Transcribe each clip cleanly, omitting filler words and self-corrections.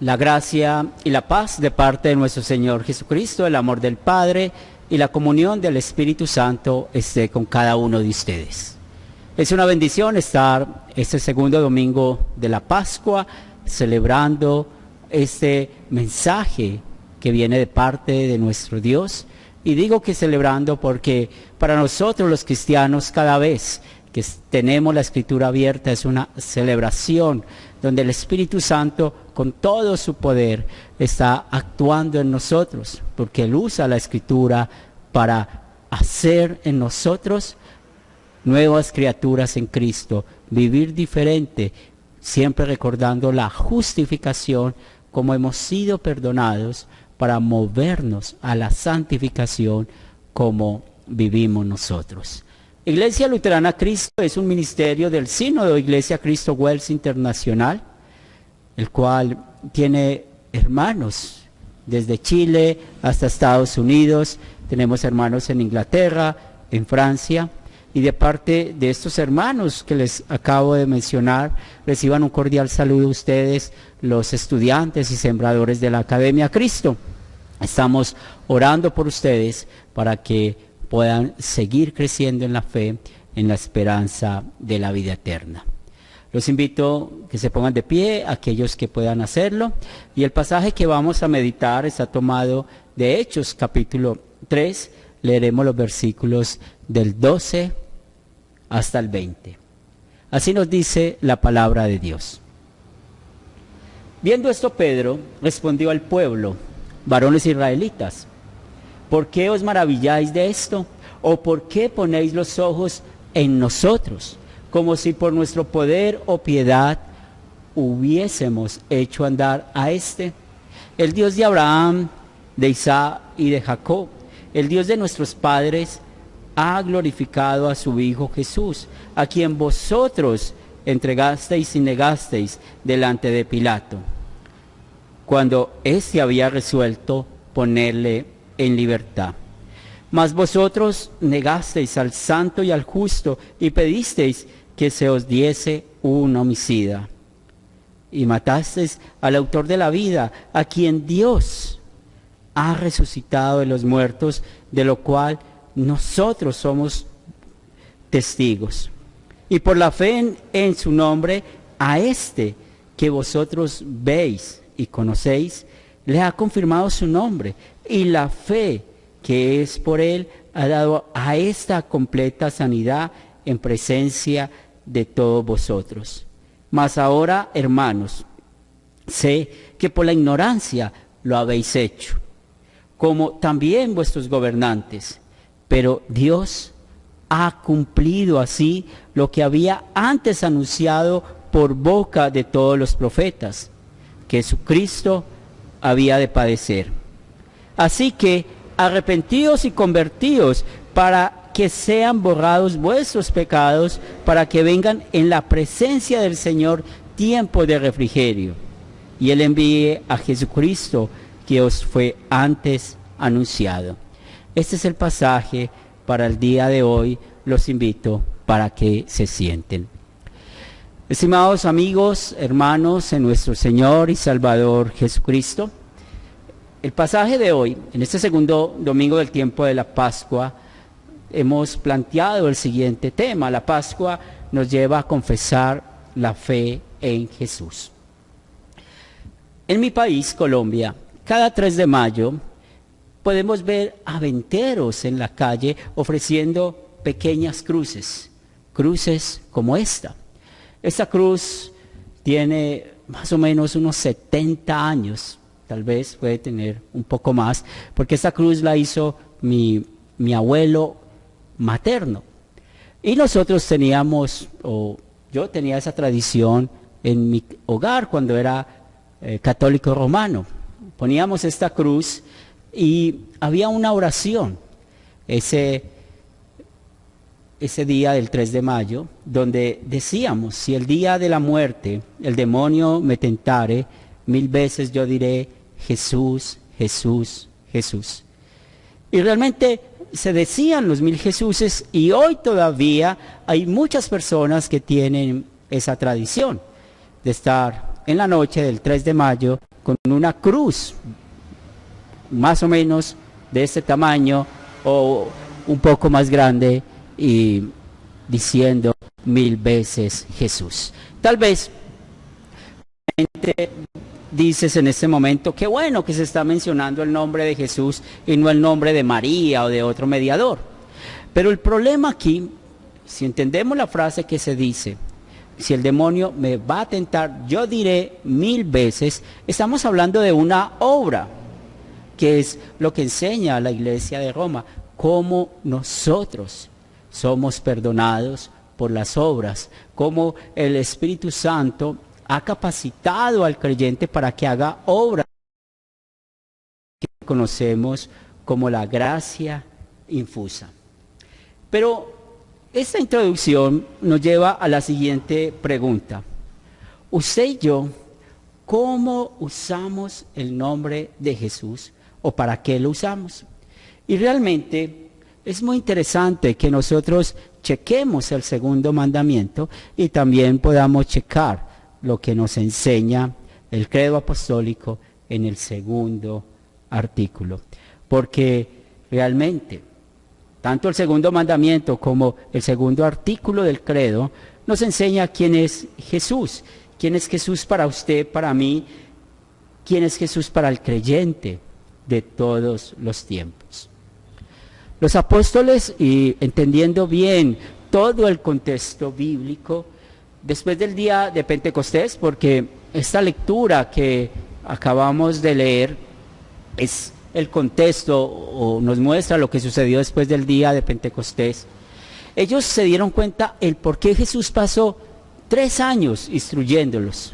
La gracia y la paz de parte de nuestro Señor Jesucristo, el amor del Padre y la comunión del Espíritu Santo esté con cada uno de ustedes. Es una bendición estar este segundo domingo de la Pascua celebrando este mensaje que viene de parte de nuestro Dios. Y digo que celebrando porque para nosotros los cristianos cada vez que tenemos la Escritura abierta es una celebración donde el Espíritu Santo con todo su poder está actuando en nosotros, porque Él usa la Escritura para hacer en nosotros nuevas criaturas en Cristo, vivir diferente, siempre recordando la justificación, como hemos sido perdonados, para movernos a la santificación como vivimos nosotros. Iglesia Luterana Cristo es un ministerio del Sínodo Iglesia Cristo Wels Internacional, el cual tiene hermanos desde Chile hasta Estados Unidos, tenemos hermanos en Inglaterra, en Francia, y de parte de estos hermanos que les acabo de mencionar, reciban un cordial saludo a ustedes, los estudiantes y sembradores de la Academia Cristo. Estamos orando por ustedes para que puedan seguir creciendo en la fe, en la esperanza de la vida eterna. Los invito a que se pongan de pie, aquellos que puedan hacerlo, y el pasaje que vamos a meditar está tomado de Hechos capítulo 3, leeremos los versículos del 12 hasta el 20. Así nos dice la palabra de Dios. Viendo esto, Pedro respondió al pueblo: varones israelitas, ¿por qué os maravilláis de esto? ¿O por qué ponéis los ojos en nosotros, como si por nuestro poder o piedad hubiésemos hecho andar a este? El Dios de Abraham, de Isaac y de Jacob, el Dios de nuestros padres, ha glorificado a su Hijo Jesús, a quien vosotros entregasteis y negasteis delante de Pilato, cuando éste había resuelto ponerle en libertad. Mas vosotros negasteis al santo y al justo y pedisteis que se os diese un homicida. Y matasteis al autor de la vida, a quien Dios ha resucitado de los muertos, de lo cual nosotros somos testigos. Y por la fe en su nombre, a este que vosotros veis y conocéis, le ha confirmado su nombre, y la fe que es por él ha dado a esta completa sanidad en presencia de todos vosotros. Mas ahora, hermanos, sé que por la ignorancia lo habéis hecho, como también vuestros gobernantes, pero Dios ha cumplido así lo que había antes anunciado por boca de todos los profetas, que Jesucristo había de padecer. Así que arrepentíos y convertíos para que sean borrados vuestros pecados, para que vengan en la presencia del Señor tiempo de refrigerio, y Él envíe a Jesucristo que os fue antes anunciado. Este es el pasaje para el día de hoy. Los invito para que se sienten. Estimados amigos, hermanos en nuestro Señor y Salvador Jesucristo, el pasaje de hoy, en este segundo domingo del tiempo de la Pascua, hemos planteado el siguiente tema. La Pascua nos lleva a confesar la fe en Jesús. En mi país, Colombia, cada 3 de mayo podemos ver aventeros en la calle ofreciendo pequeñas cruces, cruces como esta. Esta cruz tiene más o menos unos 70 años, tal vez puede tener un poco más, porque esta cruz la hizo mi abuelo materno. Y nosotros teníamos, o yo tenía esa tradición en mi hogar cuando era católico romano. Poníamos esta cruz y había una oración ese día del 3 de mayo, donde decíamos: si el día de la muerte el demonio me tentare, 1000 veces yo diré: Jesús, Jesús, Jesús. Y realmente se decían los 1000 Jesuses, y hoy todavía hay muchas personas que tienen esa tradición de estar en la noche del 3 de mayo con una cruz más o menos de este tamaño o un poco más grande y diciendo 1000 veces Jesús. Tal vez dices en este momento, qué bueno que se está mencionando el nombre de Jesús y no el nombre de María o de otro mediador. Pero el problema aquí, si entendemos la frase que se dice, si el demonio me va a tentar, yo diré 1000 veces, estamos hablando de una obra, que es lo que enseña la Iglesia de Roma, cómo nosotros somos perdonados por las obras, cómo el Espíritu Santo ha capacitado al creyente para que haga obras que conocemos como la gracia infusa. Pero esta introducción nos lleva a la siguiente pregunta. Usted y yo, ¿cómo usamos el nombre de Jesús o para qué lo usamos? Y realmente es muy interesante que nosotros chequemos el segundo mandamiento y también podamos checar lo que nos enseña el credo apostólico en el segundo artículo. Porque realmente, tanto el segundo mandamiento como el segundo artículo del credo nos enseña quién es Jesús. ¿Quién es Jesús para usted, para mí? ¿Quién es Jesús para el creyente de todos los tiempos? Los apóstoles, y entendiendo bien todo el contexto bíblico, después del día de Pentecostés, porque esta lectura que acabamos de leer es el contexto o nos muestra lo que sucedió después del día de Pentecostés, ellos se dieron cuenta el por qué Jesús pasó 3 años instruyéndolos.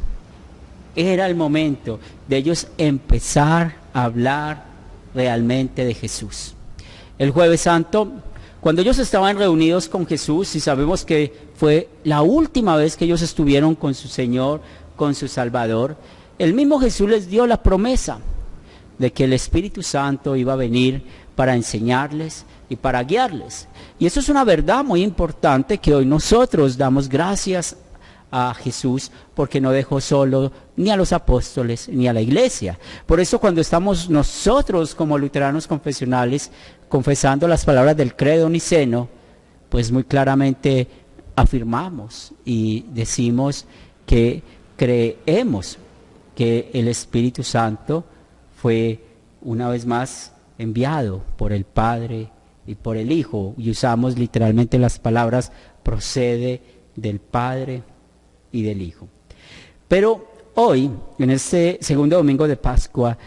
Era el momento de ellos empezar a hablar realmente de Jesús. El Jueves Santo, cuando ellos estaban reunidos con Jesús, y sabemos que fue la última vez que ellos estuvieron con su Señor, con su Salvador, el mismo Jesús les dio la promesa de que el Espíritu Santo iba a venir para enseñarles y para guiarles. Y eso es una verdad muy importante que hoy nosotros damos gracias a Jesús porque no dejó solo ni a los apóstoles ni a la iglesia. Por eso cuando estamos nosotros como luteranos confesionales confesando las palabras del credo niceno, pues muy claramente afirmamos y decimos que creemos que el Espíritu Santo fue una vez más enviado por el Padre y por el Hijo, y usamos literalmente las palabras procede del Padre y del Hijo. Pero hoy, en este segundo domingo de Pascua,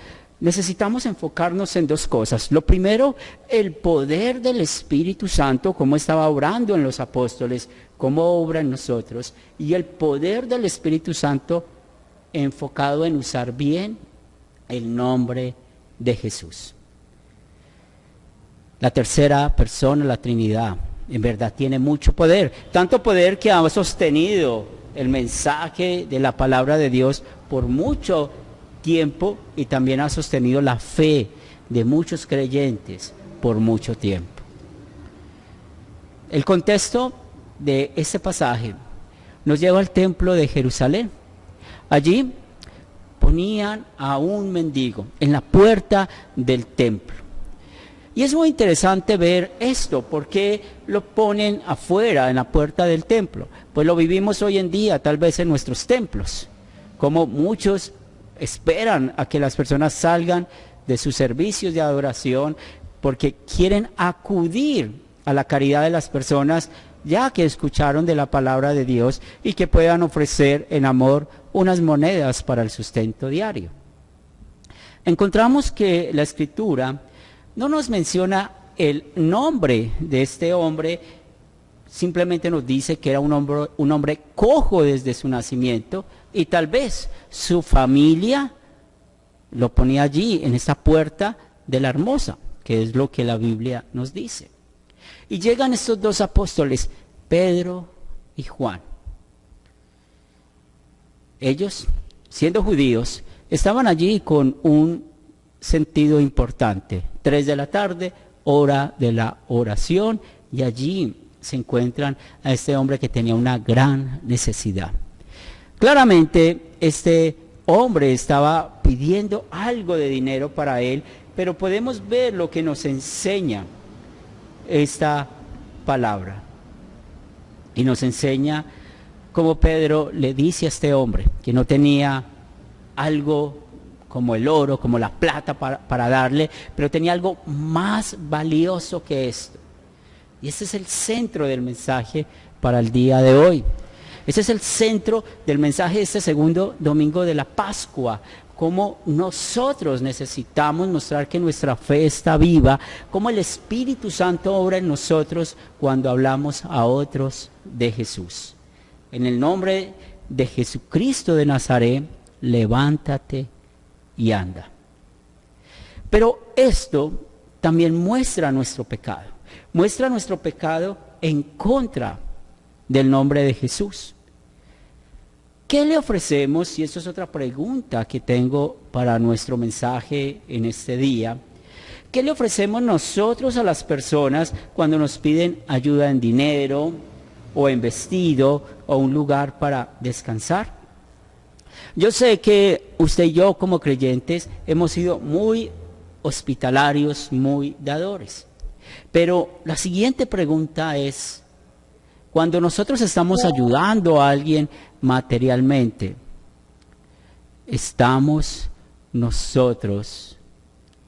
necesitamos enfocarnos en 2 cosas. Lo primero, el poder del Espíritu Santo, cómo estaba obrando en los apóstoles, cómo obra en nosotros, y el poder del Espíritu Santo enfocado en usar bien el nombre de Jesús. La tercera persona, la Trinidad, en verdad tiene mucho poder, tanto poder que ha sostenido el mensaje de la palabra de Dios por mucho tiempo y también ha sostenido la fe de muchos creyentes por mucho tiempo. El contexto de este pasaje nos lleva al templo de Jerusalén. Allí ponían a un mendigo en la puerta del templo. Y es muy interesante ver esto, ¿por qué lo ponen afuera, en la puerta del templo? Pues lo vivimos hoy en día, tal vez en nuestros templos, como muchos esperan a que las personas salgan de sus servicios de adoración, porque quieren acudir a la caridad de las personas, ya que escucharon de la palabra de Dios y que puedan ofrecer en amor unas monedas para el sustento diario. Encontramos que la Escritura no nos menciona el nombre de este hombre, simplemente nos dice que era un hombre cojo desde su nacimiento y tal vez su familia lo ponía allí en esta puerta de la Hermosa, que es lo que la Biblia nos dice. Y llegan estos 2 apóstoles, Pedro y Juan. Ellos, siendo judíos, estaban allí con un sentido importante. 3 de la tarde, hora de la oración, y allí se encuentran a este hombre que tenía una gran necesidad. Claramente, este hombre estaba pidiendo algo de dinero para él, pero podemos ver lo que nos enseña esta palabra. Y nos enseña cómo Pedro le dice a este hombre que no tenía algo como el oro, como la plata para darle, pero tenía algo más valioso que esto. Y ese es el centro del mensaje para el día de hoy. Ese es el centro del mensaje de este segundo domingo de la Pascua. Cómo nosotros necesitamos mostrar que nuestra fe está viva, cómo el Espíritu Santo obra en nosotros cuando hablamos a otros de Jesús. En el nombre de Jesucristo de Nazaret, levántate y anda. Pero esto también muestra nuestro pecado. Muestra nuestro pecado en contra del nombre de Jesús. ¿Qué le ofrecemos? Y esto es otra pregunta que tengo para nuestro mensaje en este día. ¿Qué le ofrecemos nosotros a las personas cuando nos piden ayuda en dinero o en vestido o un lugar para descansar? Yo sé que usted y yo como creyentes hemos sido muy hospitalarios, muy dadores. Pero la siguiente pregunta es, cuando nosotros estamos ayudando a alguien materialmente, ¿estamos nosotros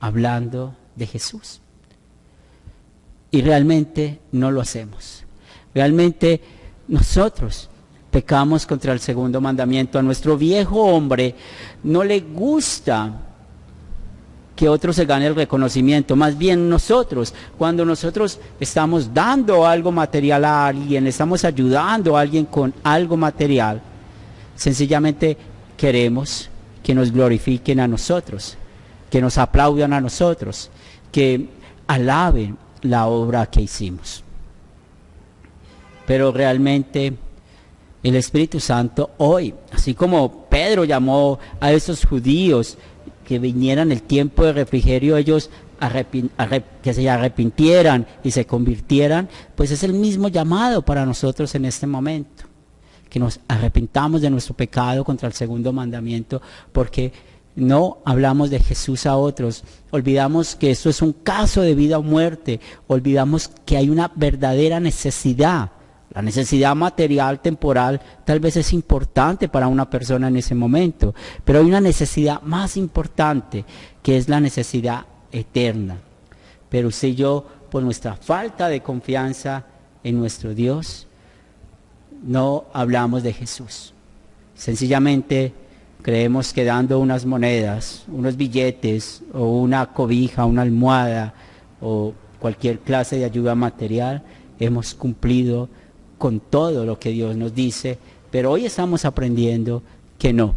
hablando de Jesús? Y realmente no lo hacemos. Realmente nosotros pecamos contra el segundo mandamiento. A nuestro viejo hombre no le gusta que otro se gane el reconocimiento. Más bien nosotros, cuando nosotros estamos dando algo material a alguien, estamos ayudando a alguien con algo material, sencillamente queremos que nos glorifiquen a nosotros, que nos aplaudan a nosotros, que alaben la obra que hicimos. Pero realmente el Espíritu Santo hoy, así como Pedro llamó a esos judíos que vinieran el tiempo de refrigerio, ellos que se arrepintieran y se convirtieran, pues es el mismo llamado para nosotros en este momento, que nos arrepintamos de nuestro pecado contra el segundo mandamiento, porque no hablamos de Jesús a otros, olvidamos que esto es un caso de vida o muerte, olvidamos que hay una verdadera necesidad. La necesidad material, temporal, tal vez es importante para una persona en ese momento, pero hay una necesidad más importante, que es la necesidad eterna. Pero usted y yo, por nuestra falta de confianza en nuestro Dios, no hablamos de Jesús. Sencillamente creemos que dando unas monedas, unos billetes, o una cobija, una almohada, o cualquier clase de ayuda material, hemos cumplido con todo lo que Dios nos dice, pero hoy estamos aprendiendo que no,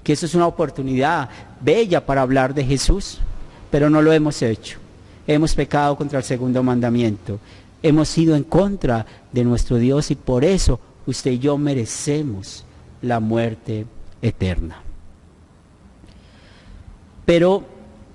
que eso es una oportunidad bella para hablar de Jesús, pero no lo hemos hecho. Hemos pecado contra el segundo mandamiento, hemos ido en contra de nuestro Dios y por eso usted y yo merecemos la muerte eterna. Pero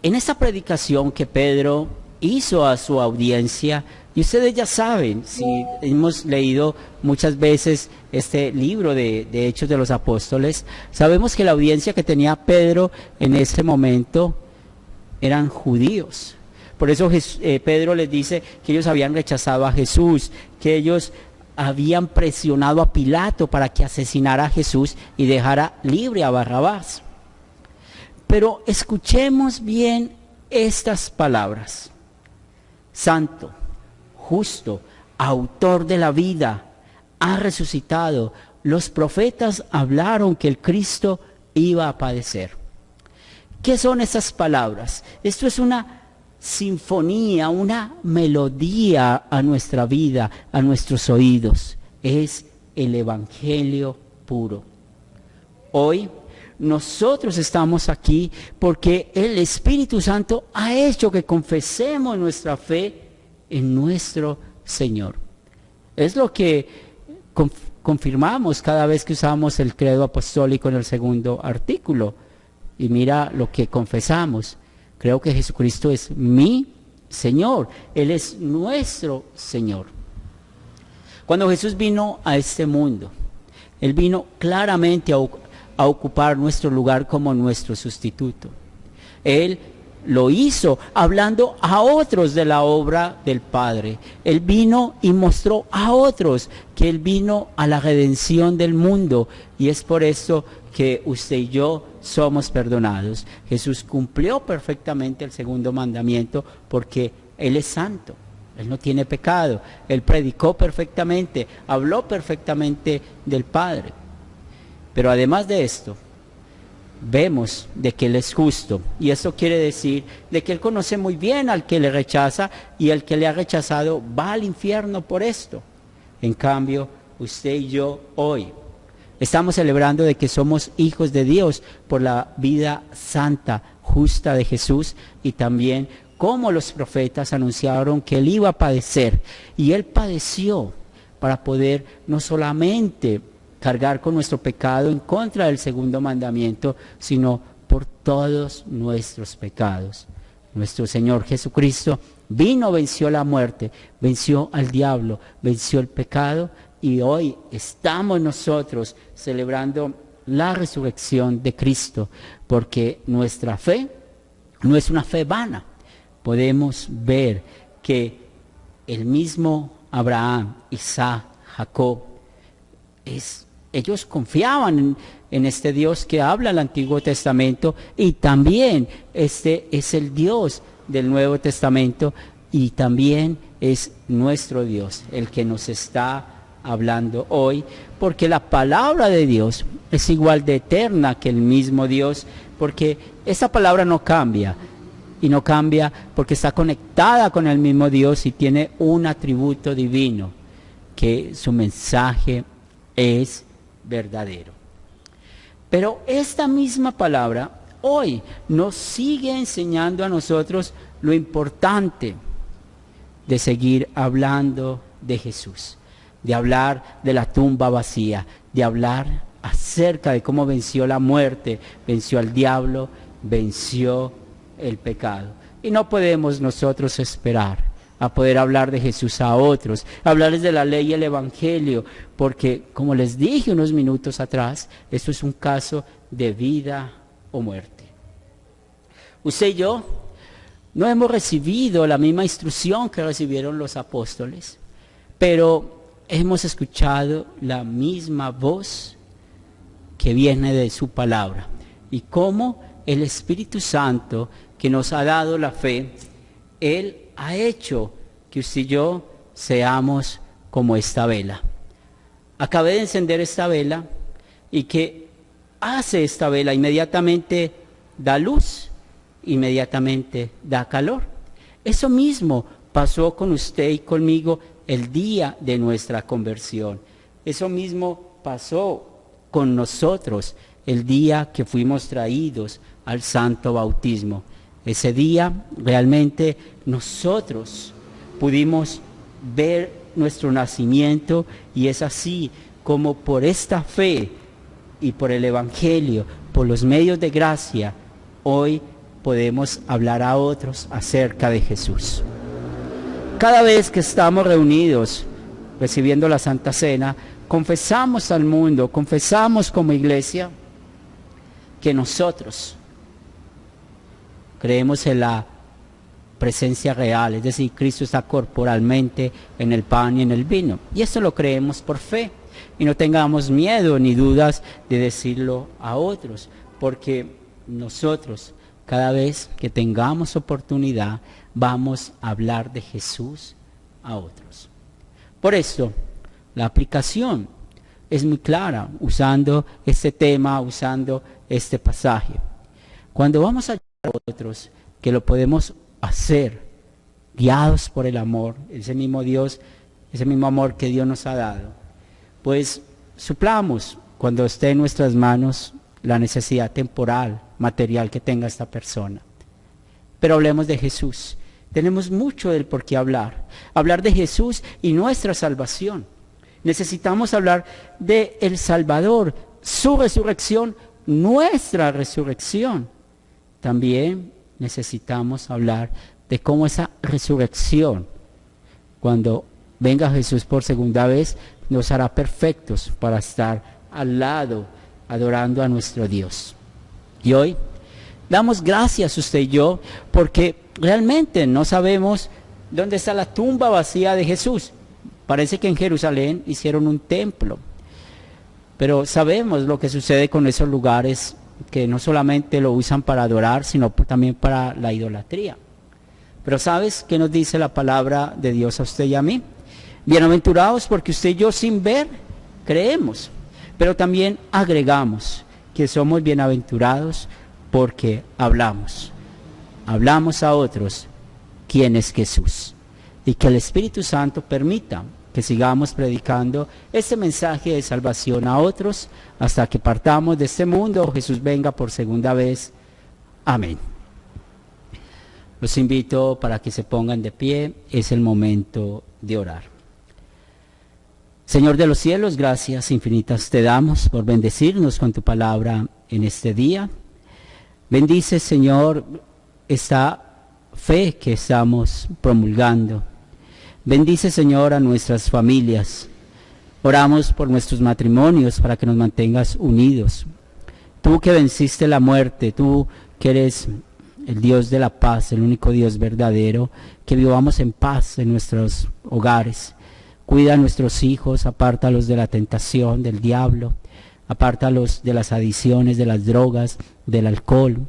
en esta predicación que Pedro hizo a su audiencia, y ustedes ya saben, si hemos leído muchas veces este libro de Hechos de los Apóstoles, sabemos que la audiencia que tenía Pedro en ese momento eran judíos. Por eso Pedro les dice que ellos habían rechazado a Jesús, que ellos habían presionado a Pilato para que asesinara a Jesús y dejara libre a Barrabás. Pero escuchemos bien estas palabras: Santo, justo, autor de la vida, ha resucitado. Los profetas hablaron que el Cristo iba a padecer. ¿Qué son esas palabras? Esto es una sinfonía, una melodía a nuestra vida, a nuestros oídos. Es el Evangelio puro. Hoy nosotros estamos aquí porque el Espíritu Santo ha hecho que confesemos nuestra fe en nuestro Señor. Es lo que confirmamos cada vez que usamos el credo apostólico en el segundo artículo. Y mira lo que confesamos: creo que Jesucristo es mi Señor, Él es nuestro Señor. Cuando Jesús vino a este mundo, Él vino claramente a ocupar nuestro lugar como nuestro sustituto. Él lo hizo hablando a otros de la obra del Padre. Él vino y mostró a otros que Él vino a la redención del mundo, y es por eso que usted y yo somos perdonados. Jesús cumplió perfectamente el segundo mandamiento porque Él es santo, Él no tiene pecado. Él predicó perfectamente, habló perfectamente del Padre. Pero además de esto, vemos de que Él es justo, y eso quiere decir de que Él conoce muy bien al que le rechaza, y el que le ha rechazado va al infierno por esto. En cambio, usted y yo hoy estamos celebrando de que somos hijos de Dios por la vida santa, justa de Jesús, y también como los profetas anunciaron que Él iba a padecer, y Él padeció para poder no solamente cargar con nuestro pecado en contra del segundo mandamiento, sino por todos nuestros pecados. Nuestro Señor Jesucristo vino, venció la muerte, venció al diablo, venció el pecado, y hoy estamos nosotros celebrando la resurrección de Cristo, porque nuestra fe no es una fe vana. Podemos ver que el mismo Abraham, Isaac, Jacob, ellos confiaban en este Dios que habla el Antiguo Testamento, y también este es el Dios del Nuevo Testamento, y también es nuestro Dios el que nos está hablando hoy, porque la palabra de Dios es igual de eterna que el mismo Dios, porque esa palabra no cambia, y no cambia porque está conectada con el mismo Dios y tiene un atributo divino, que su mensaje es verdadero. Pero esta misma palabra hoy nos sigue enseñando a nosotros lo importante de seguir hablando de Jesús, de hablar de la tumba vacía, de hablar acerca de cómo venció la muerte, venció al diablo, venció el pecado. Y no podemos nosotros esperar a poder hablar de Jesús a otros, hablarles de la ley y el evangelio, porque como les dije unos minutos atrás, esto es un caso de vida o muerte. Usted y yo no hemos recibido la misma instrucción que recibieron los apóstoles, pero hemos escuchado la misma voz que viene de su palabra, y cómo el Espíritu Santo que nos ha dado la fe, Él ha hecho que usted y yo seamos como esta vela. Acabé de encender esta vela, y ¿qué hace esta vela? Inmediatamente da luz, inmediatamente da calor. Eso mismo pasó con usted y conmigo el día de nuestra conversión. Eso mismo pasó con nosotros el día que fuimos traídos al santo bautismo. Ese día realmente nosotros pudimos ver nuestro nacimiento, y es así como por esta fe y por el evangelio, por los medios de gracia, hoy podemos hablar a otros acerca de Jesús. Cada vez que estamos reunidos recibiendo la Santa Cena, confesamos al mundo, confesamos como iglesia que nosotros creemos en la presencia real, es decir, Cristo está corporalmente en el pan y en el vino, y esto lo creemos por fe, y no tengamos miedo ni dudas de decirlo a otros, porque nosotros cada vez que tengamos oportunidad vamos a hablar de Jesús a otros. Por esto la aplicación es muy clara usando este tema, usando este pasaje. Cuando vamos a otros, que lo podemos hacer guiados por el amor, ese mismo Dios, ese mismo amor que Dios nos ha dado, pues suplamos cuando esté en nuestras manos la necesidad temporal, material que tenga esta persona. Pero hablemos de Jesús. Tenemos mucho del por qué hablar de Jesús y nuestra salvación. Necesitamos hablar de el Salvador, su resurrección, nuestra resurrección. También necesitamos hablar de cómo esa resurrección, cuando venga Jesús por segunda vez, nos hará perfectos para estar al lado adorando a nuestro Dios. Y hoy damos gracias usted y yo porque realmente no sabemos dónde está la tumba vacía de Jesús. Parece que en Jerusalén hicieron un templo, pero sabemos lo que sucede con esos lugares que no solamente lo usan para adorar, sino también para la idolatría. Pero ¿sabes qué nos dice la palabra de Dios a usted y a mí? Bienaventurados porque usted y yo sin ver creemos, pero también agregamos que somos bienaventurados porque hablamos a otros quién es Jesús, y que el Espíritu Santo permita que sigamos predicando este mensaje de salvación a otros hasta que partamos de este mundo, Jesús venga por segunda vez. Amén. Los invito para que se pongan de pie, es el momento de orar. Señor de los cielos, gracias infinitas te damos por bendecirnos con tu palabra en este día. Bendice, Señor, esta fe que estamos promulgando. Bendice, Señor, a nuestras familias. Oramos por nuestros matrimonios para que nos mantengas unidos. Tú que venciste la muerte, tú que eres el Dios de la paz, el único Dios verdadero, que vivamos en paz en nuestros hogares. Cuida a nuestros hijos, apártalos de la tentación, del diablo, apártalos de las adicciones, de las drogas, del alcohol,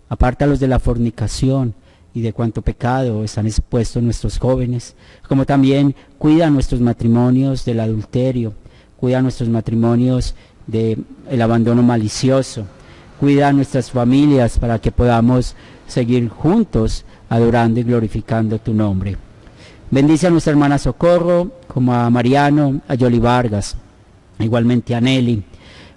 apártalos de la fornicación y de cuanto pecado están expuestos nuestros jóvenes, como también cuida a nuestros matrimonios del adulterio, cuida a nuestros matrimonios del abandono malicioso, cuida a nuestras familias para que podamos seguir juntos adorando y glorificando tu nombre. Bendice a nuestra hermana Socorro, como a Mariano, a Yoli Vargas, igualmente a Nelly.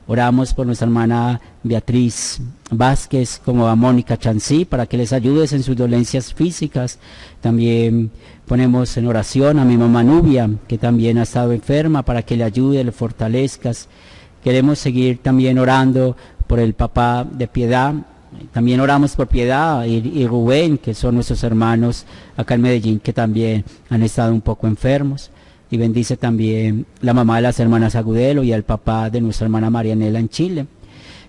Oramos por nuestra hermana Beatriz Vázquez, como a Mónica Chancí, para que les ayudes en sus dolencias físicas. También ponemos en oración a mi mamá Nubia, que también ha estado enferma, para que le ayude, le fortalezcas. Queremos seguir también orando por el papá de Piedad. También oramos por Piedad y Rubén, que son nuestros hermanos acá en Medellín, que también han estado un poco enfermos. Y bendice también la mamá de las hermanas Agudelo y al papá de nuestra hermana Marianela en Chile.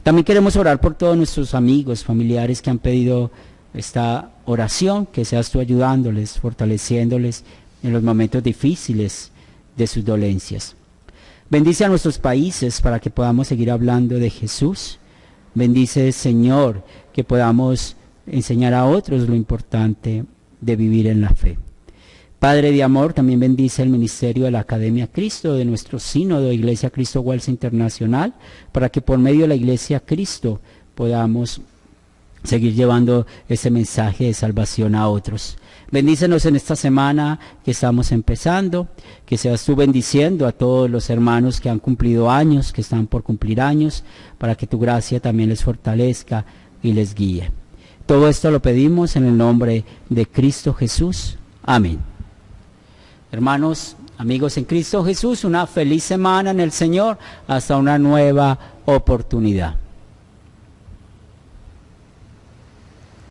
También queremos orar por todos nuestros amigos, familiares que han pedido esta oración, que seas tú ayudándoles, fortaleciéndoles en los momentos difíciles de sus dolencias. Bendice a nuestros países para que podamos seguir hablando de Jesús. Bendice, Señor, que podamos enseñar a otros lo importante de vivir en la fe. Padre de amor, también bendice el ministerio de la Academia Cristo, de nuestro sínodo, Iglesia Cristo Walsa Internacional, para que por medio de la Iglesia Cristo podamos seguir llevando ese mensaje de salvación a otros. Bendícenos en esta semana que estamos empezando, que seas tú bendiciendo a todos los hermanos que han cumplido años, que están por cumplir años, para que tu gracia también les fortalezca y les guíe. Todo esto lo pedimos en el nombre de Cristo Jesús. Amén. Hermanos, amigos en Cristo Jesús, una feliz semana en el Señor, hasta una nueva oportunidad.